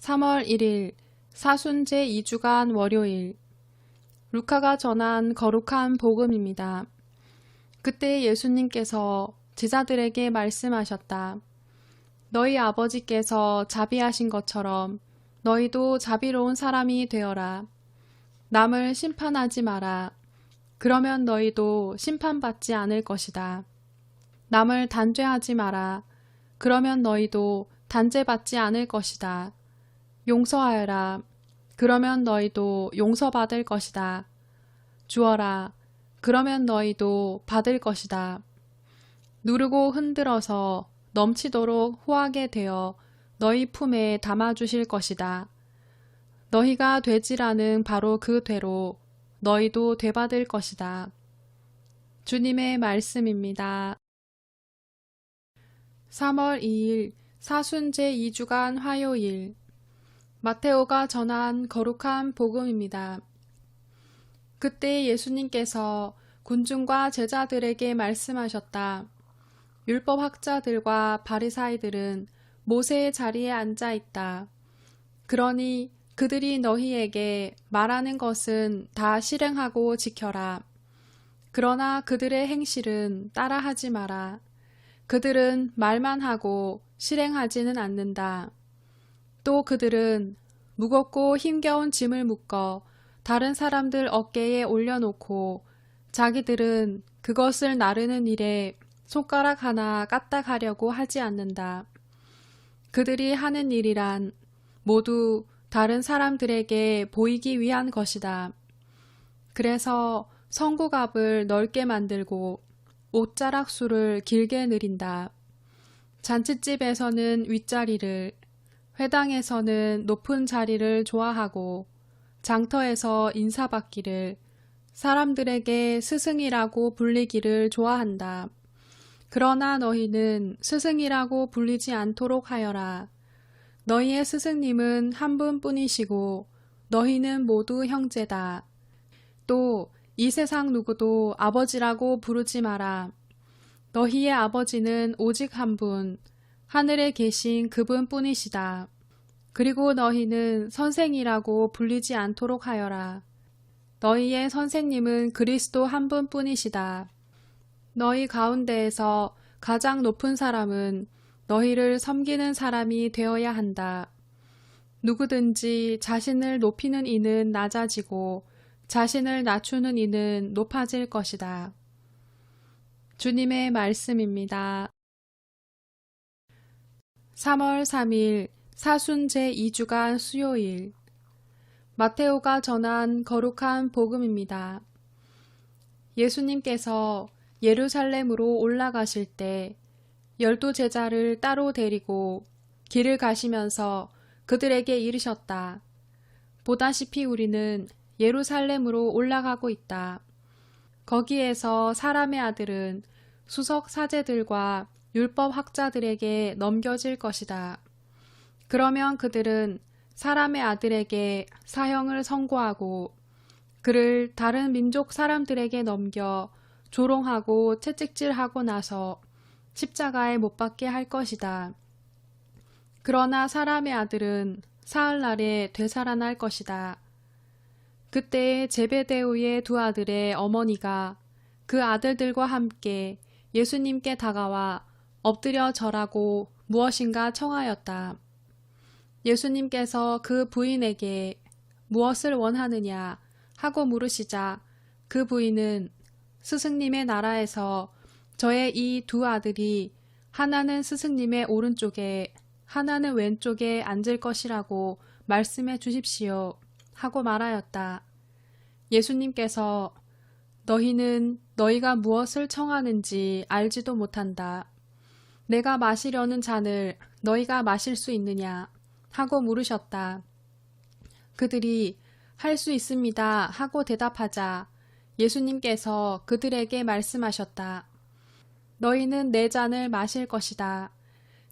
3월 1일 사순 제2주간 월요일 루카가 전한 거룩한 복음입니다. 그때 예수님께서 제자들에게 말씀하셨다. 너희 아버지께서 자비하신 것처럼 너희도 자비로운 사람이 되어라. 남을 심판하지 마라. 그러면 너희도 심판받지 않을 것이다. 남을 단죄하지 마라. 그러면 너희도 단죄받지 않을 것이다. 용서하여라. 그러면 너희도 용서받을 것이다. 주어라. 그러면 너희도 받을 것이다. 누르고 흔들어서 넘치도록 후하게 되어 너희 품에 담아주실 것이다. 너희가 되지라는 바로 그 되로 너희도 되받을 것이다. 주님의 말씀입니다. 3월 2일 사순 제2주간 화요일 마테오가 전한 거룩한 복음입니다. 그때 예수님께서 군중과 제자들에게 말씀하셨다. 율법학자들과 바리사이들은 모세의 자리에 앉아 있다. 그러니 그들이 너희에게 말하는 것은 다 실행하고 지켜라. 그러나 그들의 행실은 따라하지 마라. 그들은 말만 하고 실행하지는 않는다. 또 그들은 무겁고 힘겨운 짐을 묶어 다른 사람들 어깨에 올려놓고 자기들은 그것을 나르는 일에 손가락 하나 까딱하려고 하지 않는다. 그들이 하는 일이란 모두 다른 사람들에게 보이기 위한 것이다. 그래서 성구갑을 넓게 만들고 옷자락수를 길게 늘인다. 잔칫집에서는 윗자리를, 회당에서는 높은 자리를 좋아하고 장터에서 인사받기를, 사람들에게 스승이라고 불리기를 좋아한다. 그러나 너희는 스승이라고 불리지 않도록 하여라. 너희의 스승님은 한 분뿐이시고 너희는 모두 형제다. 또 이 세상 누구도 아버지라고 부르지 마라. 너희의 아버지는 오직 한 분, 하늘에 계신 그분뿐이시다. 그리고 너희는 선생이라고 불리지 않도록 하여라. 너희의 선생님은 그리스도 한 분뿐이시다. 너희 가운데에서 가장 높은 사람은 너희를 섬기는 사람이 되어야 한다. 누구든지 자신을 높이는 이는 낮아지고 자신을 낮추는 이는 높아질 것이다. 주님의 말씀입니다. 3월 3일 사순 제2주간 수요일 마테오가 전한 거룩한 복음입니다. 예수님께서 예루살렘으로 올라가실 때 12 제자를 따로 데리고 길을 가시면서 그들에게 이르셨다. 보다시피 우리는 예루살렘으로 올라가고 있다. 거기에서 사람의 아들은 수석 사제들과 율법 학자들에게 넘겨질 것이다. 그러면 그들은 사람의 아들에게 사형을 선고하고 그를 다른 민족 사람들에게 넘겨 조롱하고 채찍질하고 나서 십자가에 못 박게 할 것이다. 그러나 사람의 아들은 사흘날에 되살아날 것이다. 그때 제베데오의 2 아들의 어머니가 그 아들들과 함께 예수님께 다가와 엎드려 절하고 무엇인가 청하였다. 예수님께서 그 부인에게 무엇을 원하느냐 하고 물으시자 그 부인은 스승님의 나라에서 저의 이 2 아들이 하나는 스승님의 오른쪽에 하나는 왼쪽에 앉을 것이라고 말씀해 주십시오 하고 말하였다. 예수님께서 너희는 너희가 무엇을 청하는지 알지도 못한다. 내가 마시려는 잔을 너희가 마실 수 있느냐 하고 물으셨다. 그들이 할 수 있습니다 하고 대답하자 예수님께서 그들에게 말씀하셨다. 너희는 내 잔을 마실 것이다.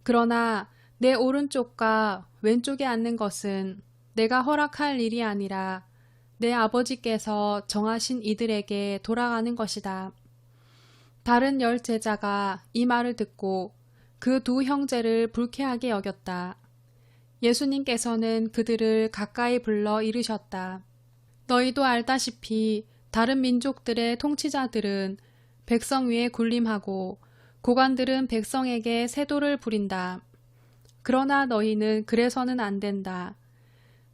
그러나 내 오른쪽과 왼쪽에 앉는 것은 내가 허락할 일이 아니라 내 아버지께서 정하신 이들에게 돌아가는 것이다. 다른 10 제자가 이 말을 듣고 그 2 형제를 불쾌하게 여겼다. 예수님께서는 그들을 가까이 불러 이르셨다. 너희도 알다시피 다른 민족들의 통치자들은 백성 위에 군림하고 고관들은 백성에게 세도를 부린다. 그러나 너희는 그래서는 안 된다.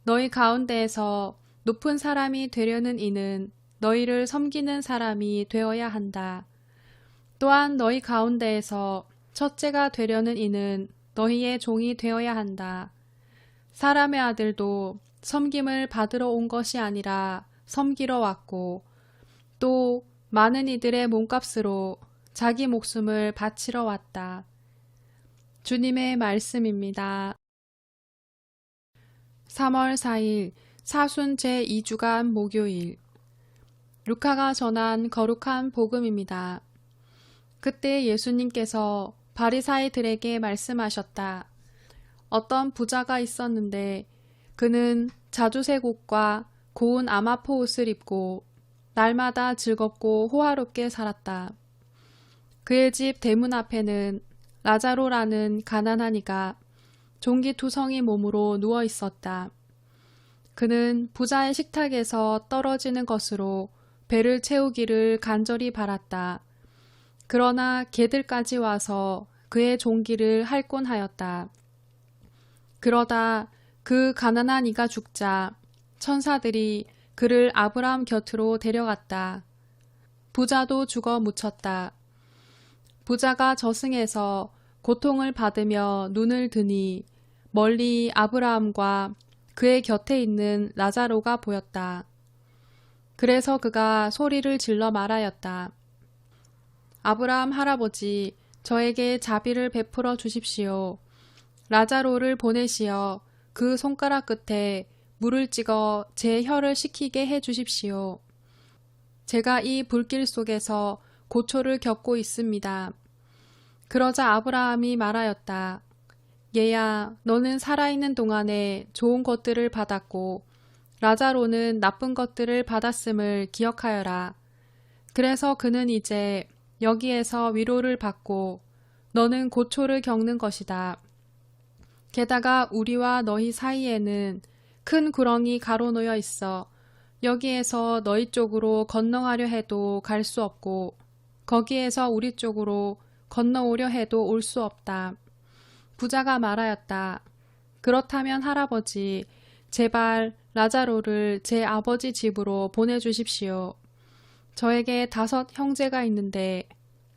너희 가운데에서 높은 사람이 되려는 이는 너희를 섬기는 사람이 되어야 한다. 또한 너희 가운데에서 첫째가 되려는 이는 너희의 종이 되어야 한다. 사람의 아들도 섬김을 받으러 온 것이 아니라 섬기러 왔고 또 많은 이들의 몸값으로 자기 목숨을 바치러 왔다. 주님의 말씀입니다. 3월 4일 사순 제2주간 목요일 루카가 전한 거룩한 복음입니다. 그때 예수님께서 바리사이들에게 말씀하셨다. 어떤 부자가 있었는데 그는 자주색 옷과 고운 아마포 옷을 입고 날마다 즐겁고 호화롭게 살았다. 그의 집 대문 앞에는 라자로라는 가난한 이가 종기투성이 몸으로 누워 있었다. 그는 부자의 식탁에서 떨어지는 것으로 배를 채우기를 간절히 바랐다. 그러나 개들까지 와서 그의 종기를 핥곤 하였다. 그러다 그 가난한 이가 죽자 천사들이 그를 아브람 곁으로 데려갔다. 부자도 죽어 묻혔다. 부자가 저승에서 고통을 받으며 눈을 드니 멀리 아브라함과 그의 곁에 있는 라자로가 보였다. 그래서 그가 소리를 질러 말하였다. 아브라함 할아버지, 저에게 자비를 베풀어 주십시오. 라자로를 보내시어 그 손가락 끝에 물을 찍어 제 혀를 식히게 해 주십시오. 제가 이 불길 속에서 고초를 겪고 있습니다. 그러자 아브라함이 말하였다. 얘야, 너는 살아있는 동안에 좋은 것들을 받았고 라자로는 나쁜 것들을 받았음을 기억하여라. 그래서 그는 이제 여기에서 위로를 받고 너는 고초를 겪는 것이다. 게다가 우리와 너희 사이에는 큰 구렁이 가로놓여 있어 여기에서 너희 쪽으로 건너가려 해도 갈 수 없고 거기에서 우리 쪽으로 건너오려 해도 올 수 없다. 부자가 말하였다. 그렇다면 할아버지, 제발 라자로를 제 아버지 집으로 보내주십시오. 저에게 5 형제가 있는데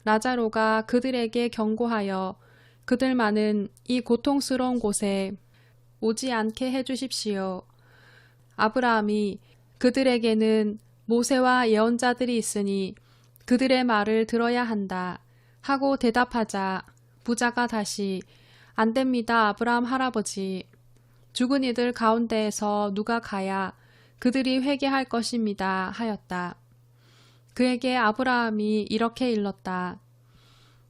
라자로가 그들에게 경고하여 그들만은 이 고통스러운 곳에 오지 않게 해주십시오. 아브라함이 그들에게는 모세와 예언자들이 있으니 그들의 말을 들어야 한다 하고 대답하자 부자가 다시 안 됩니다, 아브라함 할아버지. 죽은 이들 가운데에서 누가 가야 그들이 회개할 것입니다 하였다. 그에게 아브라함이 이렇게 일렀다.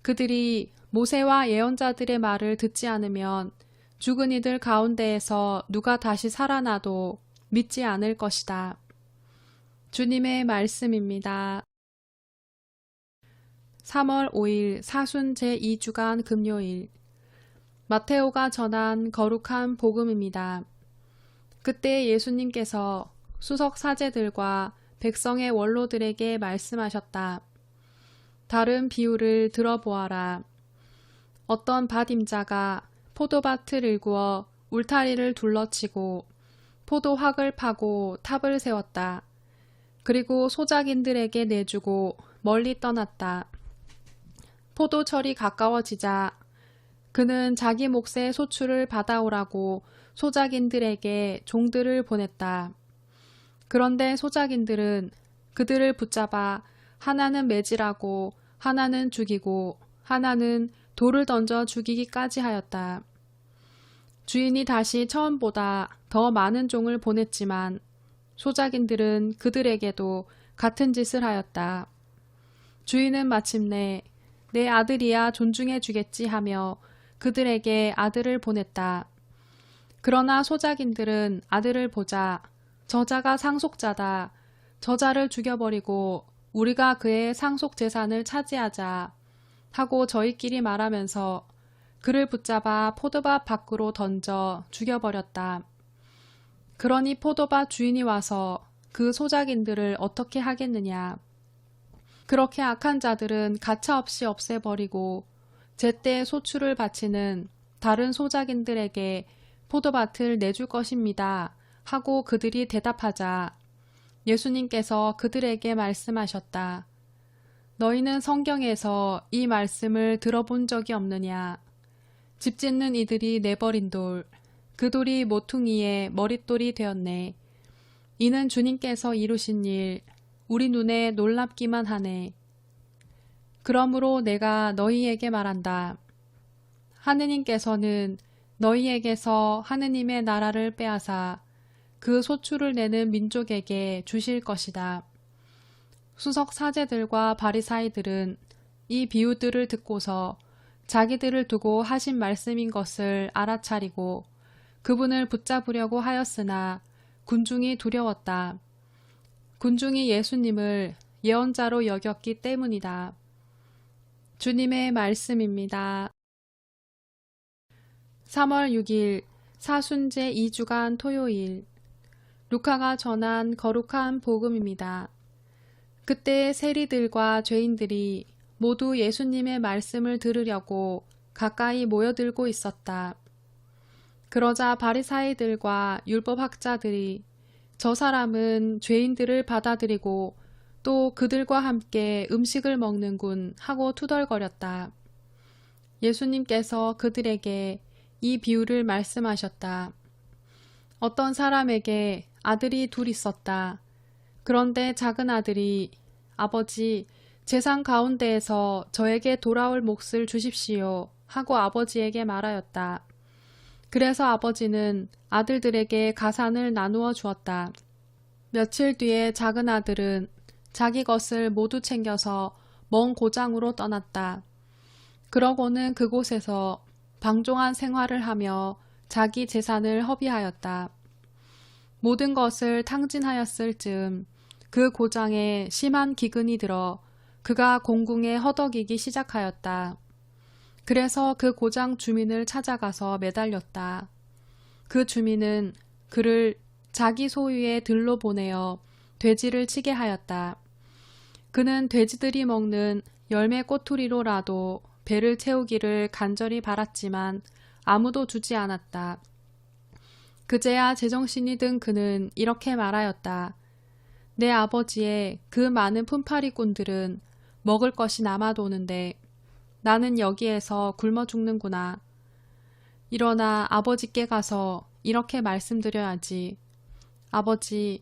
그들이 모세와 예언자들의 말을 듣지 않으면 죽은 이들 가운데에서 누가 다시 살아나도 믿지 않을 것이다. 주님의 말씀입니다. 3월 5일 사순 제2주간 금요일 마테오가 전한 거룩한 복음입니다. 그때 예수님께서 수석 사제들과 백성의 원로들에게 말씀하셨다. 다른 비유를 들어보아라. 어떤 밭임자가 포도밭을 일구어 울타리를 둘러치고 포도확을 파고 탑을 세웠다. 그리고 소작인들에게 내주고 멀리 떠났다. 포도철이 가까워지자 그는 자기 몫의 소출을 받아오라고 소작인들에게 종들을 보냈다. 그런데 소작인들은 그들을 붙잡아 하나는 매질하고 하나는 죽이고 하나는 돌을 던져 죽이기까지 하였다. 주인이 다시 처음보다 더 많은 종을 보냈지만 소작인들은 그들에게도 같은 짓을 하였다. 주인은 마침내 내 아들이야 존중해 주겠지 하며 그들에게 아들을 보냈다. 그러나 소작인들은 아들을 보자 저자가 상속자다. 저자를 죽여버리고 우리가 그의 상속 재산을 차지하자 하고 저희끼리 말하면서 그를 붙잡아 포도밭 밖으로 던져 죽여버렸다. 그러니 포도밭 주인이 와서 그 소작인들을 어떻게 하겠느냐. 그렇게 악한 자들은 가차없이 없애버리고 제때 소출을 바치는 다른 소작인들에게 포도밭을 내줄 것입니다. 하고 그들이 대답하자 예수님께서 그들에게 말씀하셨다. 너희는 성경에서 이 말씀을 들어본 적이 없느냐. 집 짓는 이들이 내버린 돌, 그 돌이 모퉁이의 머릿돌이 되었네. 이는 주님께서 이루신 일, 우리 눈에 놀랍기만 하네. 그러므로 내가 너희에게 말한다. 하느님께서는 너희에게서 하느님의 나라를 빼앗아 그 소출을 내는 민족에게 주실 것이다. 수석 사제들과 바리사이들은 이 비유들을 듣고서 자기들을 두고 하신 말씀인 것을 알아차리고 그분을 붙잡으려고 하였으나 군중이 두려웠다. 군중이 예수님을 예언자로 여겼기 때문이다. 주님의 말씀입니다. 3월 6일 사순제 2주간 토요일 루카가 전한 거룩한 복음입니다. 그때 세리들과 죄인들이 모두 예수님의 말씀을 들으려고 가까이 모여들고 있었다. 그러자 바리사이들과 율법학자들이 저 사람은 죄인들을 받아들이고 또 그들과 함께 음식을 먹는군 하고 투덜거렸다. 예수님께서 그들에게 이 비유를 말씀하셨다. 어떤 사람에게 아들이 둘 있었다. 그런데 작은 아들이 아버지, 재산 가운데에서 저에게 돌아올 몫을 주십시오 하고 아버지에게 말하였다. 그래서 아버지는 아들들에게 가산을 나누어 주었다. 며칠 뒤에 작은 아들은 자기 것을 모두 챙겨서 먼 고장으로 떠났다. 그러고는 그곳에서 방종한 생활을 하며 자기 재산을 허비하였다. 모든 것을 탕진하였을 즈음 그 고장에 심한 기근이 들어 그가 공궁에 허덕이기 시작하였다. 그래서 그 고장 주민을 찾아가서 매달렸다. 그 주민은 그를 자기 소유의 들로 보내어 돼지를 치게 하였다. 그는 돼지들이 먹는 열매 꼬투리로라도 배를 채우기를 간절히 바랐지만 아무도 주지 않았다. 그제야 제정신이 든 그는 이렇게 말하였다. 내 아버지의 그 많은 품팔이꾼들은 먹을 것이 남아도는데 나는 여기에서 굶어 죽는구나. 일어나 아버지께 가서 이렇게 말씀드려야지. 아버지,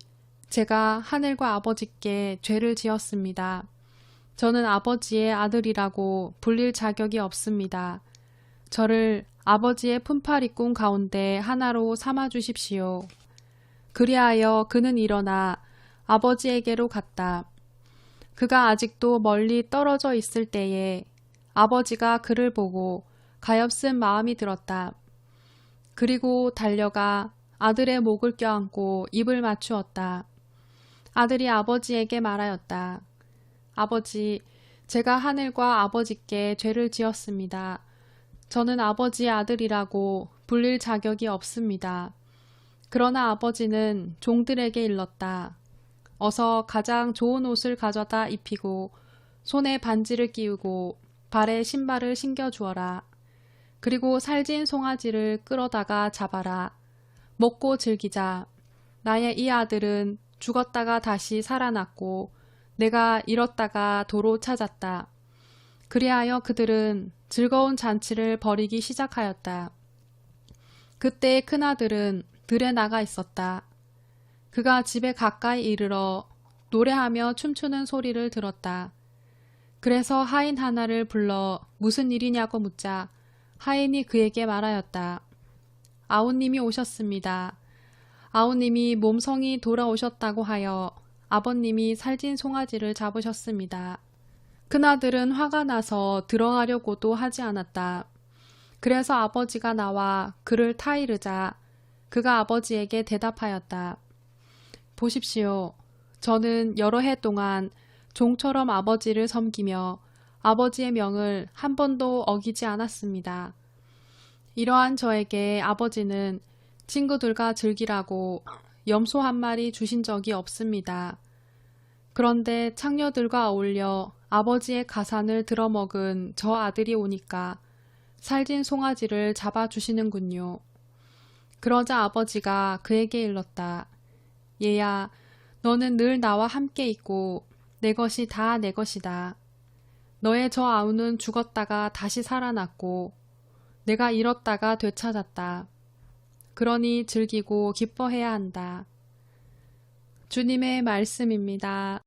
제가 하늘과 아버지께 죄를 지었습니다. 저는 아버지의 아들이라고 불릴 자격이 없습니다. 저를 아버지의 품팔이꾼 가운데 하나로 삼아 주십시오. 그리하여 그는 일어나 아버지에게로 갔다. 그가 아직도 멀리 떨어져 있을 때에 아버지가 그를 보고 가엾은 마음이 들었다. 그리고 달려가 아들의 목을 껴안고 입을 맞추었다. 아들이 아버지에게 말하였다. 아버지, 제가 하늘과 아버지께 죄를 지었습니다. 저는 아버지의 아들이라고 불릴 자격이 없습니다. 그러나 아버지는 종들에게 일렀다. 어서 가장 좋은 옷을 가져다 입히고 손에 반지를 끼우고 발에 신발을 신겨 주어라. 그리고 살진 송아지를 끌어다가 잡아라. 먹고 즐기자. 나의 이 아들은 죽었다가 다시 살아났고 내가 잃었다가 도로 찾았다. 그리하여 그들은 즐거운 잔치를 벌이기 시작하였다. 그때 큰아들은 들에 나가 있었다. 그가 집에 가까이 이르러 노래하며 춤추는 소리를 들었다. 그래서 하인 하나를 불러 무슨 일이냐고 묻자 하인이 그에게 말하였다. 아우님이 오셨습니다. 아우님이 몸성이 돌아오셨다고 하여 아버님이 살진 송아지를 잡으셨습니다. 큰아들은 화가 나서 들어가려고도 하지 않았다. 그래서 아버지가 나와 그를 타이르자 그가 아버지에게 대답하였다. 보십시오. 저는 여러 해 동안 종처럼 아버지를 섬기며 아버지의 명을 한 번도 어기지 않았습니다. 이러한 저에게 아버지는 친구들과 즐기라고 염소 한 마리 주신 적이 없습니다. 그런데 창녀들과 어울려 아버지의 가산을 들어먹은 저 아들이 오니까 살진 송아지를 잡아주시는군요. 그러자 아버지가 그에게 일렀다. 얘야, 너는 늘 나와 함께 있고 내 것이 다 내 것이다. 너의 저 아우는 죽었다가 다시 살아났고 내가 잃었다가 되찾았다. 그러니 즐기고 기뻐해야 한다. 주님의 말씀입니다.